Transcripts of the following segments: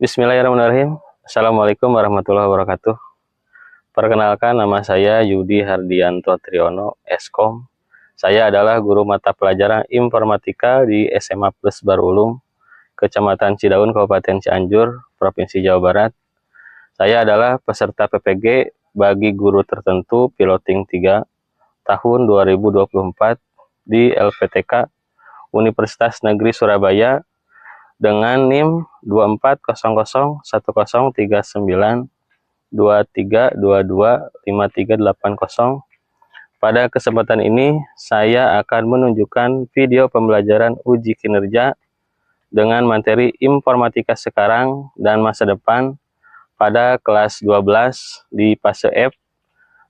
Bismillahirrahmanirrahim. Assalamualaikum warahmatullahi wabarakatuh. Perkenalkan, nama saya Yudi Hardianto Triyono, Eskom. Saya adalah guru mata pelajaran informatika di SMA Plus Barulung, Kecamatan Cidaun, Kabupaten Cianjur, Provinsi Jawa Barat. Saya adalah peserta PPG bagi guru tertentu piloting 3 tahun 2024 di LPTK Universitas Negeri Surabaya dengan NIM 24011923225380. Pada kesempatan ini, saya akan menunjukkan video pembelajaran uji kinerja dengan materi informatika sekarang dan masa depan pada kelas 12 di fase F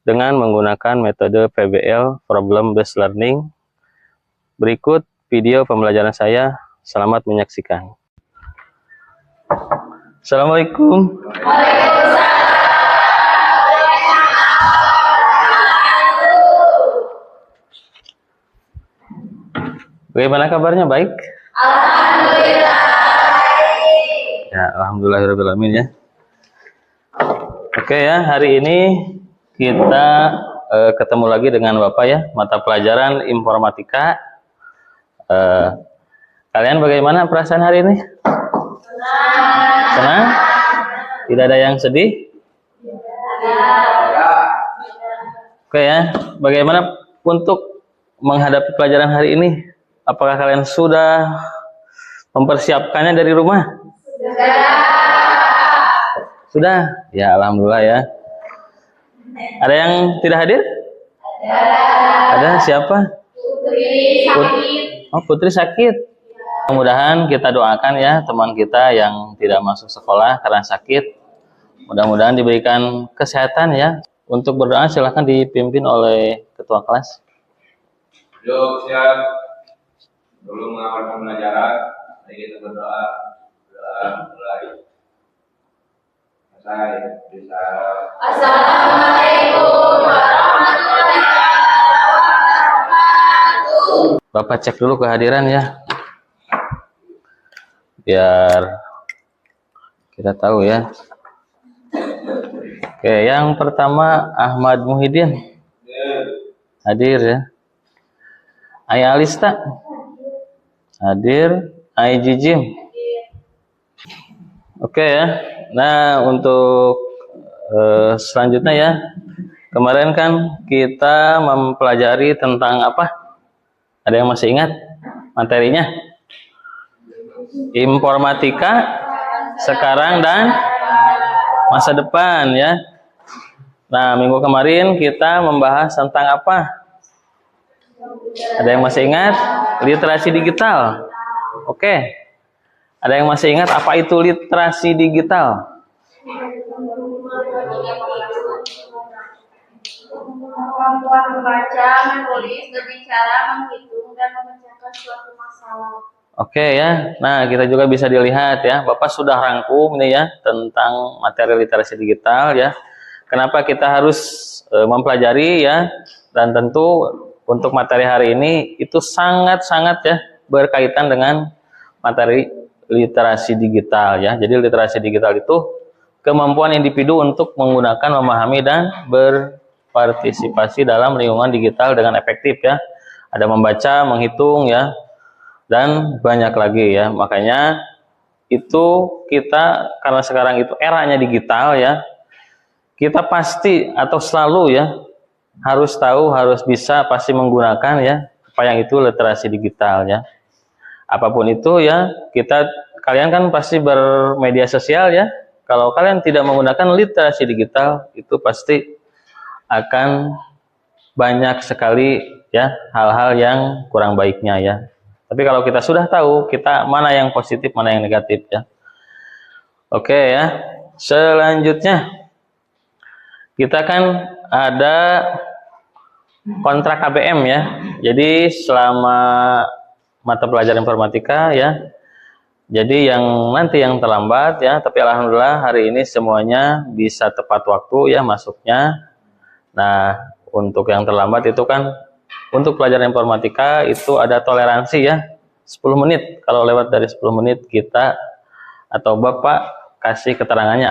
dengan menggunakan metode PBL (Problem Based Learning). Berikut video pembelajaran saya. Selamat menyaksikan. Assalamualaikum. Bagaimana kabarnya? Baik? Alhamdulillah. Ya, alhamdulillahirrahmanirrahim ya. Oke ya, hari ini kita ketemu lagi dengan Bapak ya, mata pelajaran informatika. Kalian bagaimana perasaan hari ini? Senang? Tidak ada yang sedih? Oke ya, bagaimana untuk menghadapi pelajaran hari ini? Apakah kalian sudah mempersiapkannya dari rumah? Sudah? Ya, alhamdulillah ya. Ada yang tidak hadir? Ada. Siapa? Putri sakit. Mudah-mudahan kita doakan ya teman kita yang tidak masuk sekolah karena sakit. Mudah-mudahan diberikan kesehatan ya. Untuk berdoa silahkan dipimpin oleh ketua kelas. Yuk siap. Dulu mengawal pembelajaran, mari kita berdoa. Mulai. Saya bisa. Assalamualaikum warahmatullahi wabarakatuh. Bapak cek dulu kehadiran ya, biar kita tahu ya. Oke, yang pertama Ahmad Muhyiddin hadir ya. Ayah Alista hadir. Aiji Jim. Oke ya. Nah, untuk selanjutnya ya, kemarin kan kita mempelajari tentang apa? Ada yang masih ingat materinya? Informatika sekarang dan masa depan ya. Nah, minggu kemarin kita membahas tentang apa? Ada yang masih ingat? Literasi digital. Oke. Ada yang masih ingat apa itu literasi digital? Kemampuan membaca, menulis, berbicara, menghitung, dan memecahkan suatu masalah. Oke ya. Nah, kita juga bisa dilihat ya, Bapak sudah rangkum ini ya tentang materi literasi digital ya. Kenapa kita harus mempelajari ya? Dan tentu untuk materi hari ini itu sangat-sangat ya berkaitan dengan materi literasi digital ya. Jadi literasi digital itu kemampuan individu untuk menggunakan, memahami dan berpartisipasi dalam lingkungan digital dengan efektif ya. Ada membaca, menghitung ya, dan banyak lagi ya. Makanya itu kita, karena sekarang itu eranya digital ya, kita pasti atau selalu ya harus tahu, harus bisa, pasti menggunakan ya apa yang itu literasi digital ya. Apapun itu ya, kalian kan pasti bermedia sosial ya. Kalau kalian tidak menggunakan literasi digital, itu pasti akan banyak sekali ya hal-hal yang kurang baiknya ya. Tapi kalau kita sudah tahu, kita mana yang positif, mana yang negatif ya. Oke ya. Selanjutnya kita kan ada kontrak KBM ya. Jadi selama mata pelajaran informatika ya. Jadi yang nanti yang terlambat ya, tapi alhamdulillah hari ini semuanya bisa tepat waktu ya masuknya. Nah, untuk yang terlambat itu kan untuk pelajaran informatika itu ada toleransi ya. 10 menit. Kalau lewat dari 10 menit kita atau Bapak kasih keterangannya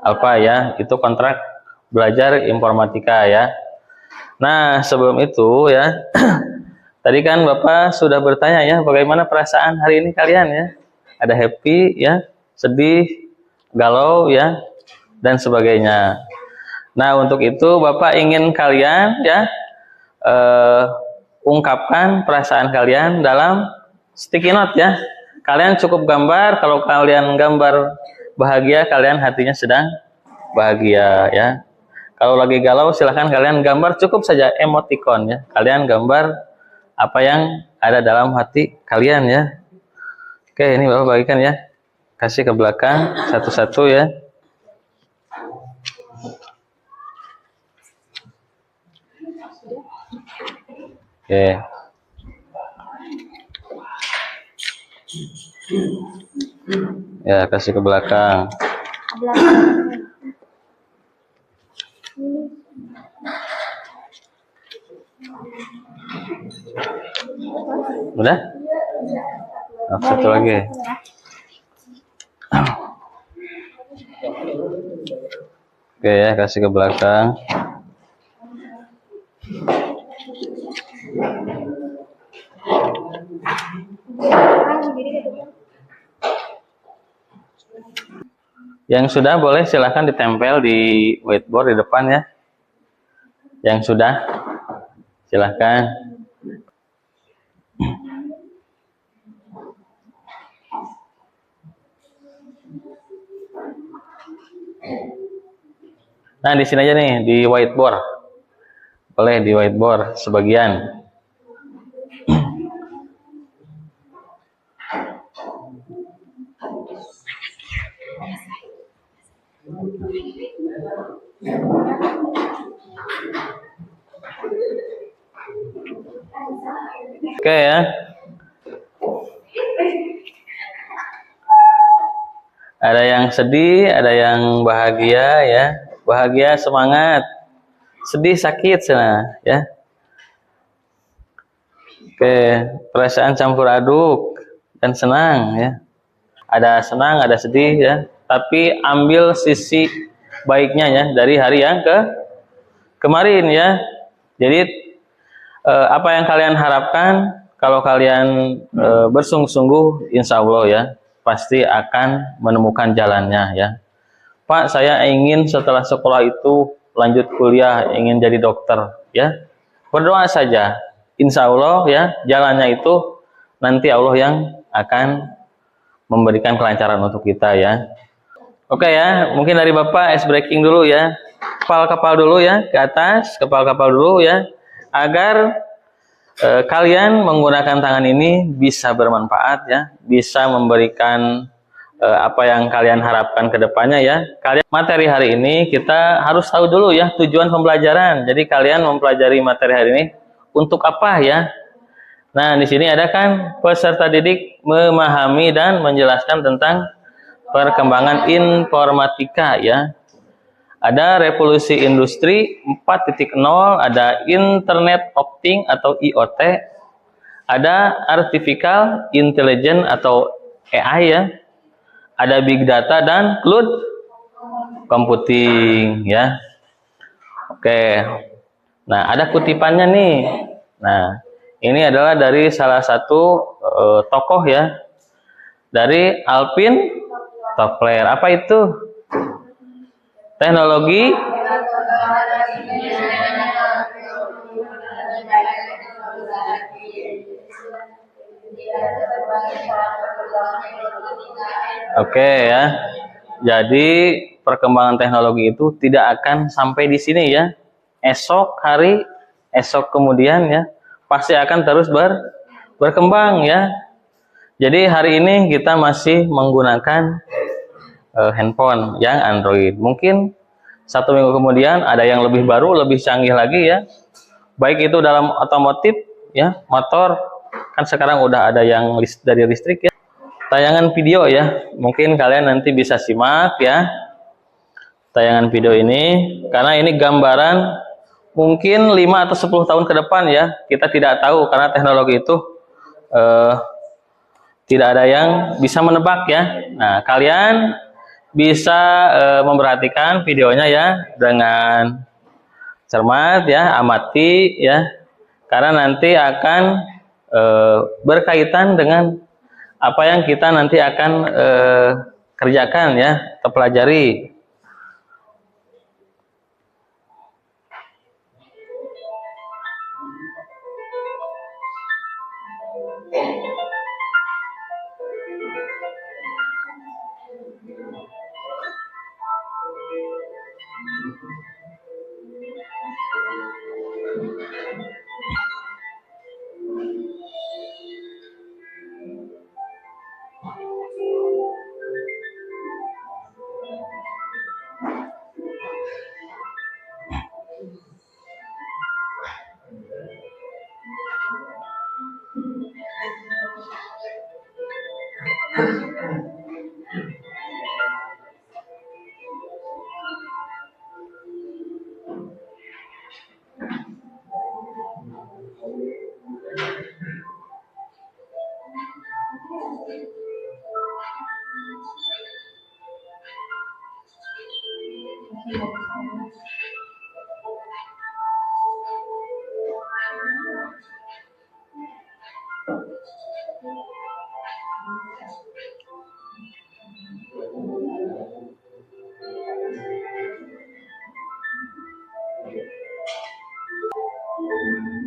alfa ya, itu kontrak belajar informatika ya. Nah, sebelum itu ya, tadi kan Bapak sudah bertanya ya, bagaimana perasaan hari ini kalian ya? Ada happy ya, sedih, galau ya, dan sebagainya. Nah, untuk itu Bapak ingin kalian ya ungkapkan perasaan kalian dalam sticky note ya. Kalian cukup gambar, kalau kalian gambar bahagia, kalian hatinya sedang bahagia ya. Kalau lagi galau, silahkan kalian gambar, cukup saja emoticon ya. Kalian gambar apa yang ada dalam hati kalian ya. Oke, ini Bapak bagikan ya. Kasih ke belakang satu-satu ya. Oke. Ya, kasih ke belakang. Udah? Oh, satu lagi. Oke ya, kasih ke belakang. Yang sudah boleh silahkan ditempel di whiteboard di depan ya. Yang sudah silahkan. Nah, di sini aja nih, di whiteboard. Boleh di whiteboard sebagian. Oke ya. Ada yang sedih, ada yang bahagia ya. Bahagia semangat, sedih sakit sana ya. Oke, perasaan campur aduk dan senang ya. Ada senang, ada sedih ya. Tapi ambil sisi baiknya ya dari hari yang kemarin ya. Jadi apa yang kalian harapkan kalau kalian bersungguh-sungguh, insya Allah ya pasti akan menemukan jalannya ya. Pak, saya ingin setelah sekolah itu lanjut kuliah, ingin jadi dokter ya. Berdoa saja, insya Allah ya jalannya itu nanti Allah yang akan memberikan kelancaran untuk kita ya. Oke ya, mungkin dari Bapak ice breaking dulu ya. Kepal-kepal dulu ya, ke atas, kepal-kepal dulu ya, agar kalian menggunakan tangan ini bisa bermanfaat ya, bisa memberikan apa yang kalian harapkan ke depannya ya. Kalian materi hari ini kita harus tahu dulu ya tujuan pembelajaran. Jadi kalian mempelajari materi hari ini untuk apa ya? Nah, di sini ada kan peserta didik memahami dan menjelaskan tentang perkembangan informatika ya. Ada revolusi industri 4.0, ada Internet of Things atau IoT, ada artificial intelligence atau AI ya. Ada big data dan cloud computing ya. Oke. Nah, ada kutipannya nih. Nah, ini adalah dari salah satu tokoh ya. Dari Alvin Toffler. Apa itu? Teknologi Oke ya. Jadi perkembangan teknologi itu tidak akan sampai di sini ya. Esok hari, esok kemudian ya, pasti akan terus berkembang ya. Jadi hari ini kita masih menggunakan handphone yang Android. Mungkin 1 minggu kemudian ada yang lebih baru, lebih canggih lagi ya. Baik itu dalam otomotif ya, motor kan sekarang udah ada yang dari listrik ya. Tayangan video ya, mungkin kalian nanti bisa simak ya tayangan video ini, karena ini gambaran mungkin 5 atau 10 tahun ke depan ya. Kita tidak tahu karena teknologi itu tidak ada yang bisa menebak ya. Nah, kalian bisa memperhatikan videonya ya dengan cermat ya, amati ya, karena nanti akan berkaitan dengan apa yang kita nanti akan kerjakan ya, atau pelajari.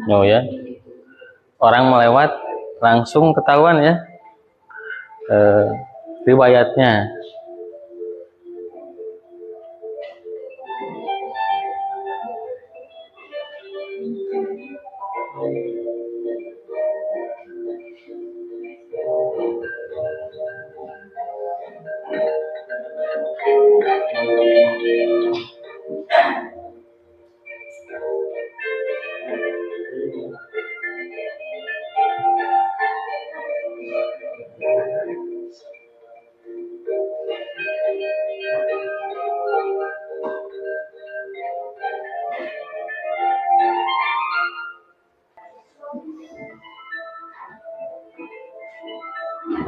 Oh ya, orang melewat langsung ketahuan ya riwayatnya.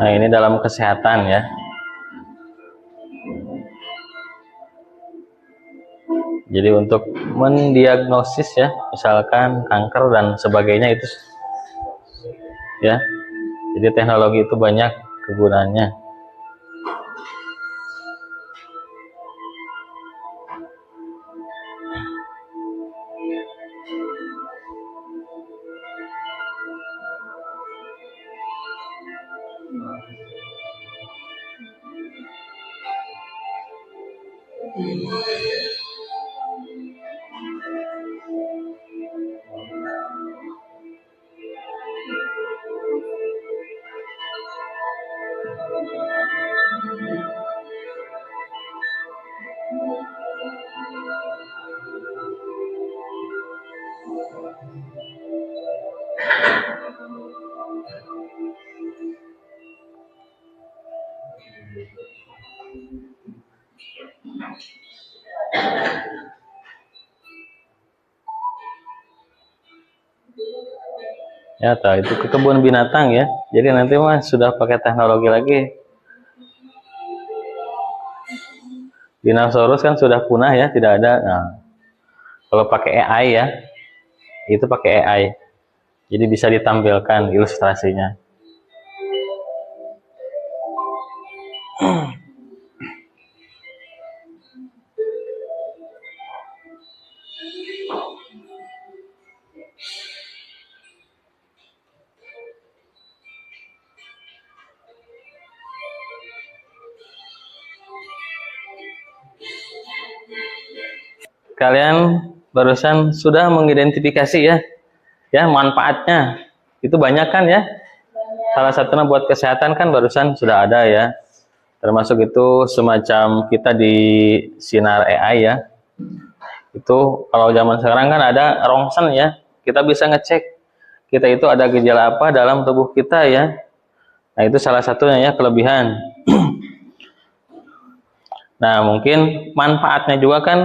Nah, ini dalam kesehatan ya. Jadi untuk mendiagnosis ya, misalkan kanker dan sebagainya itu ya. Jadi teknologi itu banyak kegunaannya. Ya, tahu itu ke kebun binatang ya. Jadi nanti mah sudah pakai teknologi lagi. Dinosaurus kan sudah punah ya, tidak ada. Nah, kalau pakai AI ya, itu pakai AI. Jadi bisa ditampilkan ilustrasinya. Kalian barusan sudah mengidentifikasi ya manfaatnya. Itu banyak kan ya. Salah satunya buat kesehatan kan barusan sudah ada ya. Termasuk itu semacam kita di sinar AI ya. Itu kalau zaman sekarang kan ada rongsen ya. Kita bisa ngecek kita itu ada gejala apa dalam tubuh kita ya. Nah, itu salah satunya ya kelebihan. Nah, mungkin manfaatnya juga kan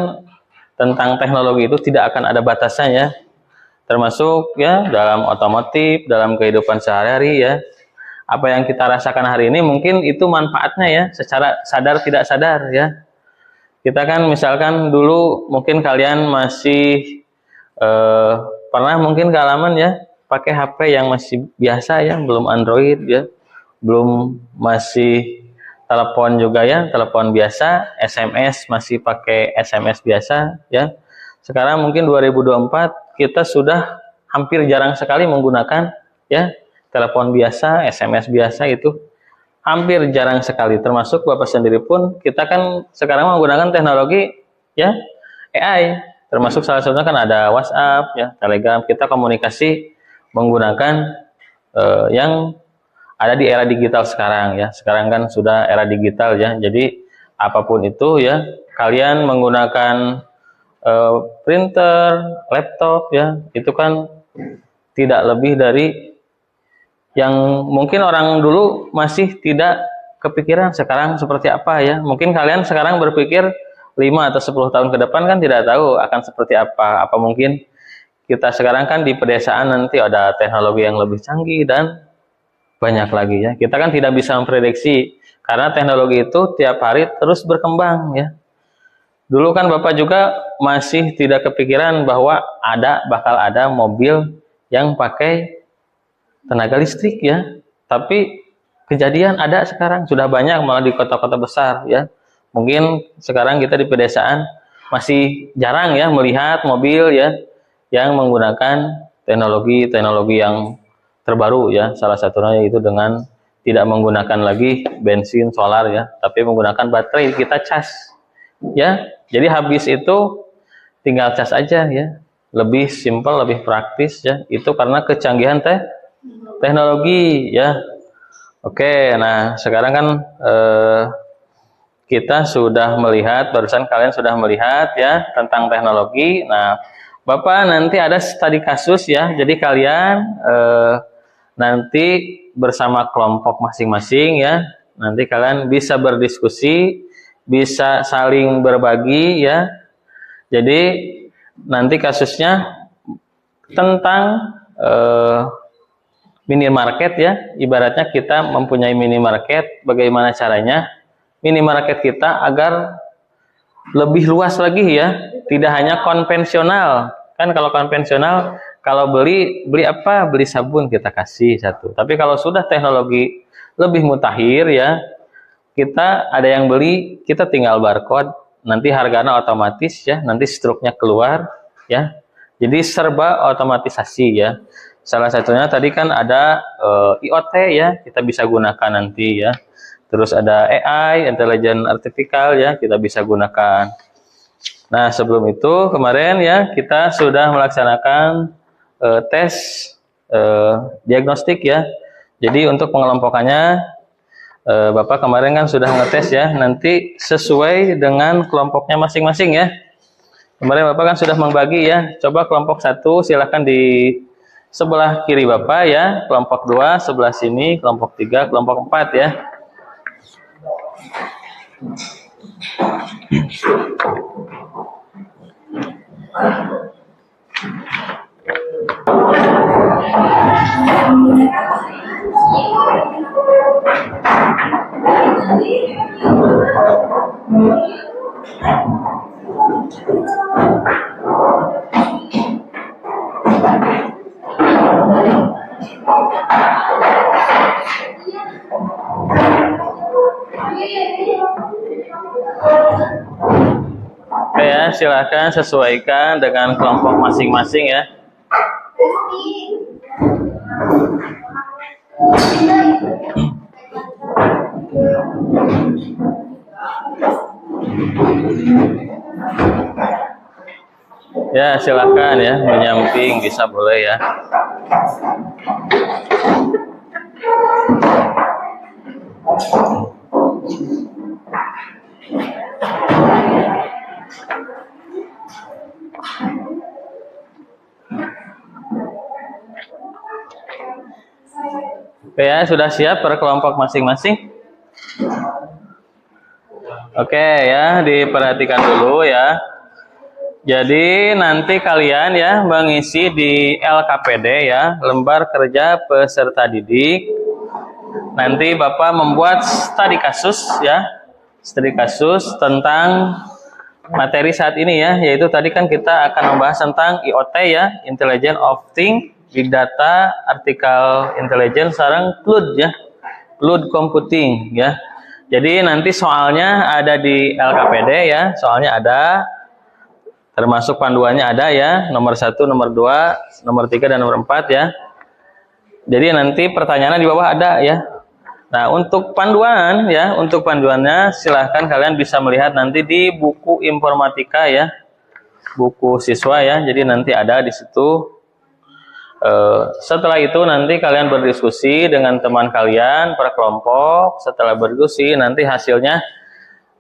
tentang teknologi itu tidak akan ada batasnya ya. Termasuk ya dalam otomotif, dalam kehidupan sehari-hari ya. apa yang kita rasakan hari ini mungkin itu manfaatnya ya, secara sadar tidak sadar ya. Kita kan misalkan dulu mungkin kalian masih pernah mungkin kealaman ya pakai HP yang masih biasa ya, belum Android ya, belum masih telepon juga ya, telepon biasa, SMS masih pakai SMS biasa ya. Sekarang mungkin 2024 kita sudah hampir jarang sekali menggunakan ya telepon biasa, SMS biasa itu hampir jarang sekali. Termasuk Bapak sendiri pun kita kan sekarang menggunakan teknologi ya AI. Termasuk salah satunya kan ada WhatsApp ya, Telegram. Kita komunikasi menggunakan yang ada di era digital sekarang ya. Sekarang kan sudah era digital ya. Jadi apapun itu ya, kalian menggunakan printer, laptop ya, itu kan tidak lebih dari yang mungkin orang dulu masih tidak kepikiran sekarang seperti apa ya. Mungkin kalian sekarang berpikir 5 atau 10 tahun ke depan kan tidak tahu akan seperti apa. Apa mungkin kita sekarang kan di pedesaan nanti ada teknologi yang lebih canggih dan banyak lagi ya. Kita kan tidak bisa memprediksi karena teknologi itu tiap hari terus berkembang ya. Dulu kan Bapak juga masih tidak kepikiran bahwa bakal ada mobil yang pakai tenaga listrik ya. Tapi kejadian ada sekarang, sudah banyak malah di kota-kota besar ya. Mungkin sekarang kita di pedesaan masih jarang ya melihat mobil ya yang menggunakan teknologi yang terbaru ya. Salah satunya itu dengan tidak menggunakan lagi bensin, solar ya, tapi menggunakan baterai kita cas ya. Jadi habis itu tinggal cas aja ya. Lebih simpel, lebih praktis ya. Itu karena kecanggihan teknologi ya. Oke, nah sekarang kan kita sudah melihat, barusan kalian sudah melihat ya tentang teknologi. Nah, Bapak nanti ada studi kasus ya. Jadi kalian nanti bersama kelompok masing-masing ya. Nanti kalian bisa berdiskusi, bisa saling berbagi ya. Jadi nanti kasusnya tentang minimarket ya. Ibaratnya kita mempunyai minimarket, bagaimana caranya minimarket kita agar lebih luas lagi ya, tidak hanya konvensional. Kan kalau konvensional, kalau beli apa? Beli sabun kita kasih satu. Tapi kalau sudah teknologi lebih mutakhir ya, kita ada yang beli, kita tinggal barcode, nanti harganya otomatis ya, nanti struknya keluar ya. Jadi serba otomatisasi ya. Salah satunya tadi kan ada IoT ya, kita bisa gunakan nanti ya. Terus ada AI, intelligence artificial ya, kita bisa gunakan. Nah, sebelum itu kemarin ya kita sudah melaksanakan tes diagnostik ya. Jadi untuk pengelompokannya Bapak kemarin kan sudah ngetes ya, nanti sesuai dengan kelompoknya masing-masing ya. Kemarin Bapak kan sudah membagi ya. Coba kelompok 1 silahkan di sebelah kiri Bapak ya, kelompok 2 sebelah sini, kelompok 3, kelompok 4 ya. Oke ya, silakan sesuaikan dengan kelompok masing-masing ya. Ya, silakan ya, menyamping bisa boleh ya. Oke ya, sudah siap per kelompok masing-masing? Oke ya, diperhatikan dulu ya. Jadi nanti kalian ya mengisi di LKPD ya, lembar kerja peserta didik. nanti Bapak membuat studi kasus ya, studi kasus tentang materi saat ini ya, yaitu tadi kan kita akan membahas tentang IoT ya, Intelligent of Things, Big Data, Artificial Intelligence, sekarang cloud ya, cloud computing ya. Jadi nanti soalnya ada di LKPD ya, soalnya ada, termasuk panduannya ada ya, nomor 1, nomor 2, nomor 3, dan nomor 4 ya. Jadi nanti pertanyaannya di bawah ada ya. Nah, untuk panduan ya, untuk panduannya silahkan kalian bisa melihat nanti di buku informatika ya, buku siswa ya. Jadi nanti ada di situ. Setelah itu nanti kalian berdiskusi dengan teman kalian per kelompok. Setelah berdiskusi nanti hasilnya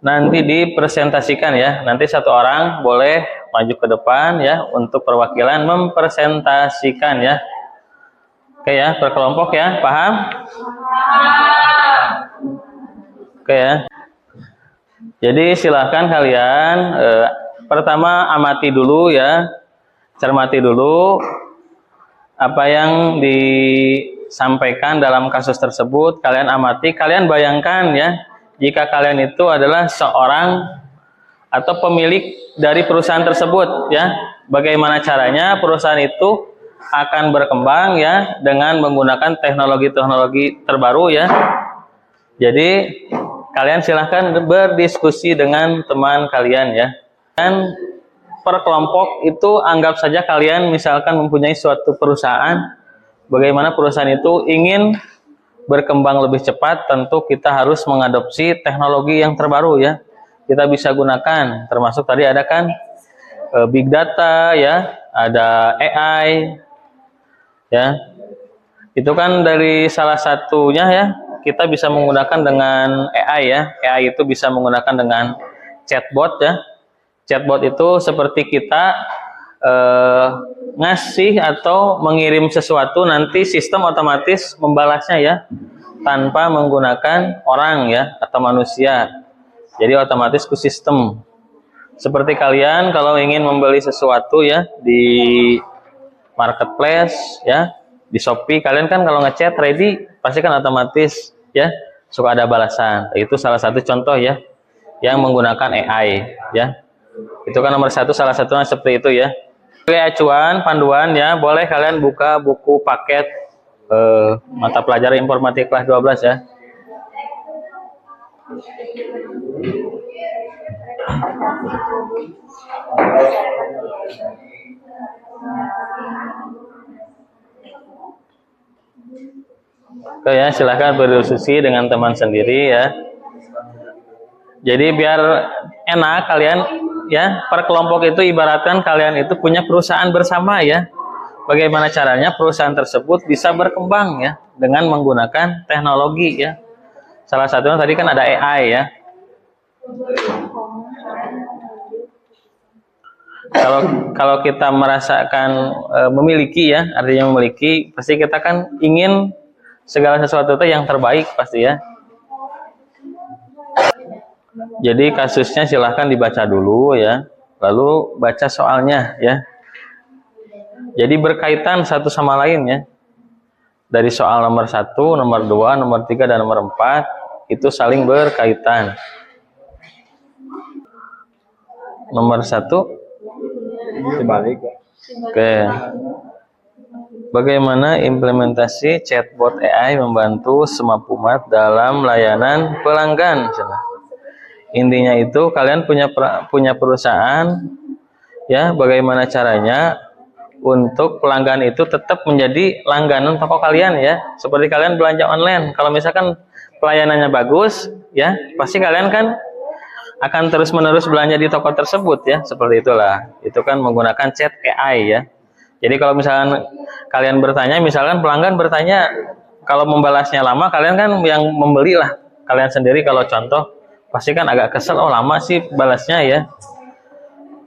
nanti dipresentasikan ya. Nanti satu orang boleh maju ke depan ya untuk perwakilan mempresentasikan ya. Oke ya, per kelompok ya, paham? Oke ya. Jadi silahkan kalian pertama amati dulu ya, cermati dulu apa yang disampaikan dalam kasus tersebut. Kalian amati, kalian bayangkan ya, jika kalian itu adalah seorang atau pemilik dari perusahaan tersebut ya, bagaimana caranya perusahaan itu akan berkembang ya dengan menggunakan teknologi-teknologi terbaru ya. Jadi kalian silahkan berdiskusi dengan teman kalian ya. Dan per kelompok itu anggap saja kalian misalkan mempunyai suatu perusahaan, bagaimana perusahaan itu ingin berkembang lebih cepat, tentu kita harus mengadopsi teknologi yang terbaru ya. Kita bisa gunakan, termasuk tadi ada kan big data ya, ada AI ya. Itu kan dari salah satunya ya, kita bisa menggunakan dengan AI ya. AI itu bisa menggunakan dengan chatbot ya. Chatbot itu seperti kita ngasih atau mengirim sesuatu, nanti sistem otomatis membalasnya ya, tanpa menggunakan orang ya atau manusia. Jadi otomatis ke sistem. Seperti kalian kalau ingin membeli sesuatu ya di marketplace ya, di Shopee, kalian kan kalau ngechat ready pasti kan otomatis ya suka ada balasan. Itu salah satu contoh ya yang menggunakan AI ya. Itu kan nomor 1, salah satunya seperti itu ya. Oke, acuan, panduan ya, boleh kalian buka buku paket mata pelajaran informatika kelas 12 ya. Oke ya, silahkan berdiskusi dengan teman sendiri ya. Jadi biar enak kalian ya, per kelompok itu ibaratkan kalian itu punya perusahaan bersama ya. Bagaimana caranya perusahaan tersebut bisa berkembang ya dengan menggunakan teknologi ya. Salah satunya tadi kan ada AI ya. Kalau kita merasakan memiliki ya, artinya memiliki, pasti kita kan ingin segala sesuatu itu yang terbaik pasti ya. Jadi kasusnya silahkan dibaca dulu ya, lalu baca soalnya ya. Jadi berkaitan satu sama lain ya. Dari soal nomor 1, nomor 2, nomor 3, dan nomor 4 itu saling berkaitan. Nomor 1 Dibalik. oke. Bagaimana implementasi chatbot AI membantu semampu umat dalam layanan pelanggan? Intinya itu kalian punya perusahaan ya, bagaimana caranya untuk pelanggan itu tetap menjadi langganan toko kalian ya. Seperti kalian belanja online, kalau misalkan pelayanannya bagus ya, pasti kalian kan akan terus-menerus belanja di toko tersebut ya. Seperti itulah. Itu kan menggunakan chat AI ya. Jadi kalau misalkan kalian bertanya, misalkan pelanggan bertanya, kalau membalasnya lama, kalian kan yang membeli lah kalian sendiri. Kalau contoh pasti kan agak kesel, oh lama sih balasnya ya.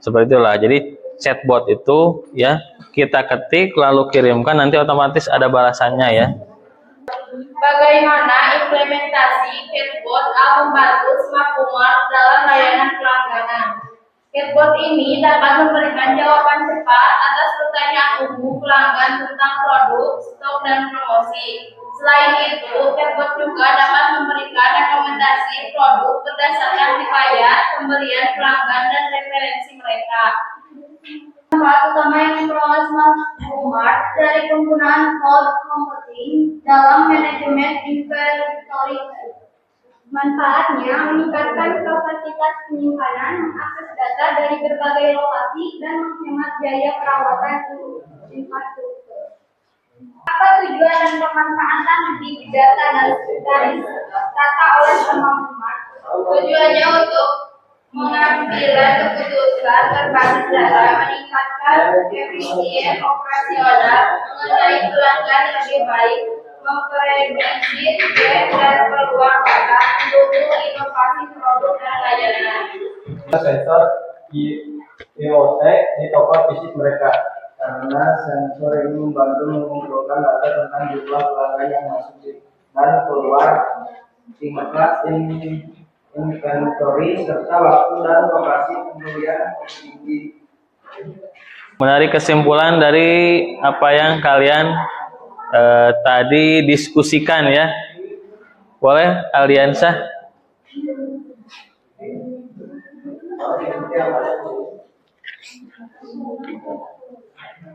Seperti itulah. Jadi chatbot itu ya kita ketik lalu kirimkan, nanti otomatis ada balasannya ya. Bagaimana implementasi chatbot membantu smartphone dalam layanan pelangganan? Chatbot ini dapat memberikan jawaban cepat atas pertanyaan umum pelanggan tentang produk, stok, dan promosi. Selain itu, Chatbot juga dapat memberikan rekomendasi produk berdasarkan riwayat pembelian pelanggan dan referensi mereka. Manfaat utama yang diperoleh Smartmart dari penggunaan cloud computing dalam manajemen inventory. Manfaatnya meningkatkan kapasitas penyimpanan, mengakses data dari berbagai lokasi, dan menghemat biaya perawatan infrastruktur. Apa tujuan dan pemanfaatan big data dari data oleh Smartmart? Tujuannya untuk mengambil keputusan berbasis data, meningkatkan efisien operasional, mengenai pelanggan lebih baik, memprediksi tren dan peluang pasar, mendukung inovasi produk dan layanan. Sensor IoT di toko fisik mereka, karena sensor ini membantu mengumpulkan data tentang jumlah pelanggan yang masuk dan keluar, inventory, serta waktu dan lokasi pembelian tinggi. Menarik kesimpulan dari apa yang kalian tadi diskusikan ya. Boleh Aldiansah?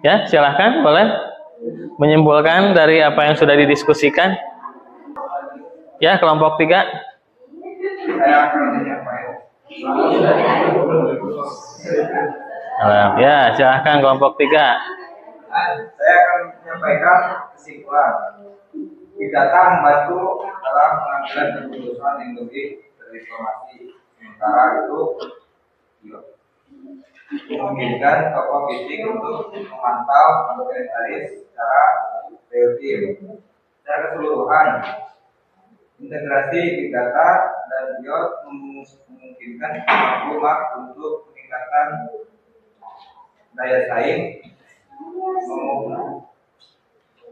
Ya, silahkan boleh menyimpulkan dari apa yang sudah didiskusikan. Ya, kelompok 3. Saya akan menyampaikan. Ya, silahkan kelompok 3. Saya akan menyampaikan kesimpulan. Big data membantu dalam pengambilan keputusan yang lebih terinformasi. Sementara itu memungkinkan toko fisik untuk memantau inventaris secara real time. Secara keseluruhan, integrasi big data dan IoT memungkinkan Smartmart untuk meningkatkan daya saing,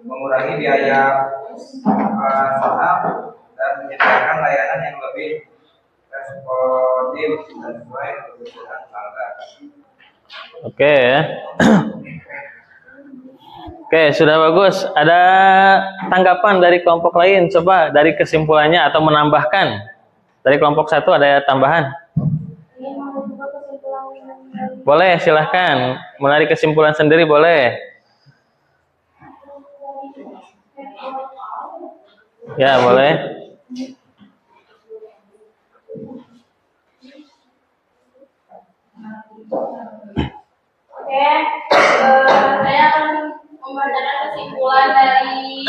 mengurangi biaya operasional, dan menyediakan layanan yang lebih responsif dan sesuai kebutuhan pelanggan. Oke ya. Oke, sudah bagus. Ada tanggapan dari kelompok lain? Coba dari kesimpulannya atau menambahkan. Dari kelompok 1 ada tambahan? Boleh, silahkan. Menarik kesimpulan sendiri boleh. Ya, boleh. Oke, saya akan membacakan kesimpulan dari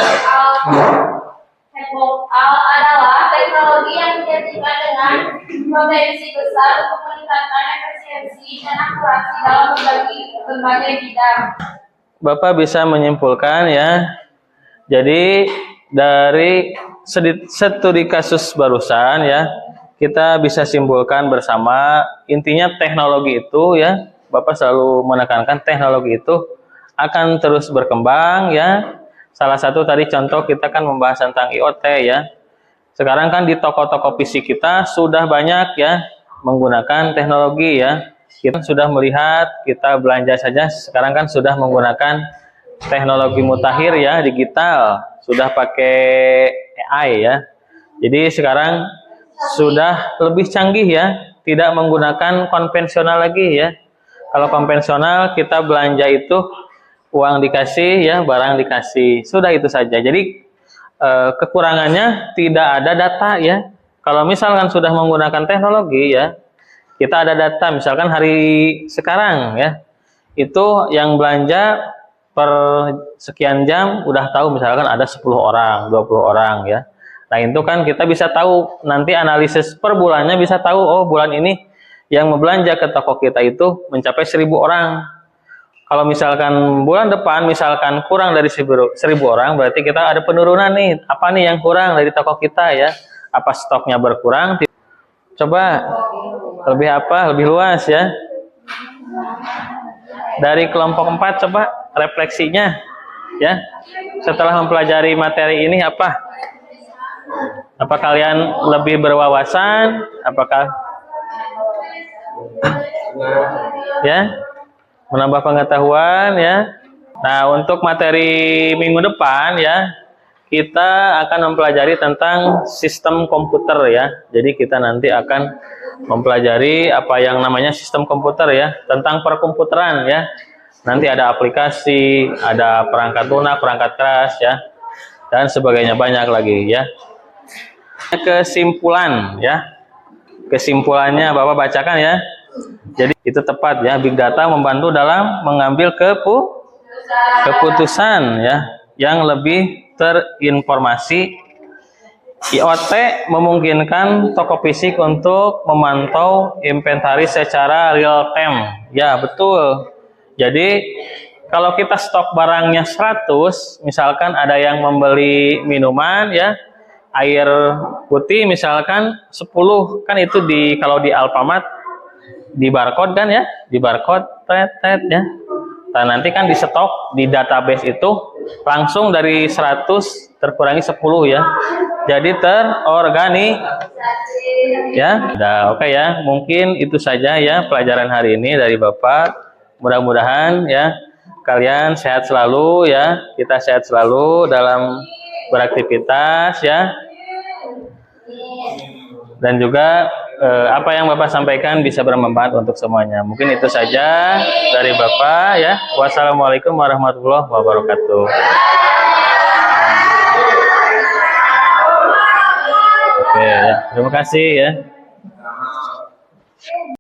Chatbot adalah teknologi yang dijadikan dengan potensi besar untuk meningkatkan efisiensi dan akurasi dalam berbagai bidang. Bapak bisa menyimpulkan ya. Jadi dari studi kasus barusan ya, kita bisa simpulkan bersama intinya teknologi itu ya. Bapak selalu menekankan teknologi itu akan terus berkembang ya. Salah satu tadi contoh kita kan membahas tentang IoT ya. Sekarang kan di toko-toko fisik kita sudah banyak ya menggunakan teknologi ya. Kita sudah melihat, kita belanja saja sekarang kan sudah menggunakan teknologi mutakhir ya, digital, sudah pakai AI ya. Jadi sekarang sudah lebih canggih ya, tidak menggunakan konvensional lagi ya. Kalau konvensional kita belanja itu uang dikasih ya, barang dikasih, sudah itu saja. Jadi kekurangannya tidak ada data ya. Kalau misalkan sudah menggunakan teknologi ya, kita ada data, misalkan hari sekarang ya, itu yang belanja per sekian jam udah tahu misalkan ada 10 orang, 20 orang ya. Nah itu kan kita bisa tahu, nanti analisis per bulannya bisa tahu, oh bulan ini yang membelanja ke toko kita itu mencapai 1000 orang. Kalau misalkan bulan depan misalkan kurang dari 1000 orang, berarti kita ada penurunan nih. Apa nih yang kurang dari toko kita ya? Apa stoknya berkurang? Coba lebih apa? Lebih luas ya. Dari kelompok 4 coba refleksinya ya. Setelah mempelajari materi ini apa? Apa kalian lebih berwawasan? Apakah ya? Menambah pengetahuan ya. Nah, untuk materi minggu depan ya, kita akan mempelajari tentang sistem komputer ya. Jadi kita nanti akan mempelajari apa yang namanya sistem komputer ya, tentang perkomputeran ya. Nanti ada aplikasi, ada perangkat lunak, perangkat keras ya, dan sebagainya, banyak lagi ya. Kesimpulan ya. Kesimpulannya Bapak bacakan ya. Jadi itu tepat ya, big data membantu dalam mengambil keputusan ya yang lebih terinformasi. IoT memungkinkan toko fisik untuk memantau inventaris secara real time. Ya, betul. Jadi kalau kita stok barangnya 100, misalkan ada yang membeli minuman ya, air putih misalkan 10, kan itu kalau di Alfamart di barcode kan ya, di barcode tet ya. Nah, nanti kan di stok di database itu langsung dari 100 terkurangi 10 ya. Jadi ya. Udah, oke ya. Mungkin itu saja ya pelajaran hari ini dari Bapak. Mudah-mudahan ya kalian sehat selalu ya. Kita sehat selalu dalam beraktivitas ya. Dan juga apa yang Bapak sampaikan bisa bermanfaat untuk semuanya. Mungkin itu saja dari Bapak ya. Wassalamualaikum warahmatullahi wabarakatuh. Oke ya, terima kasih ya.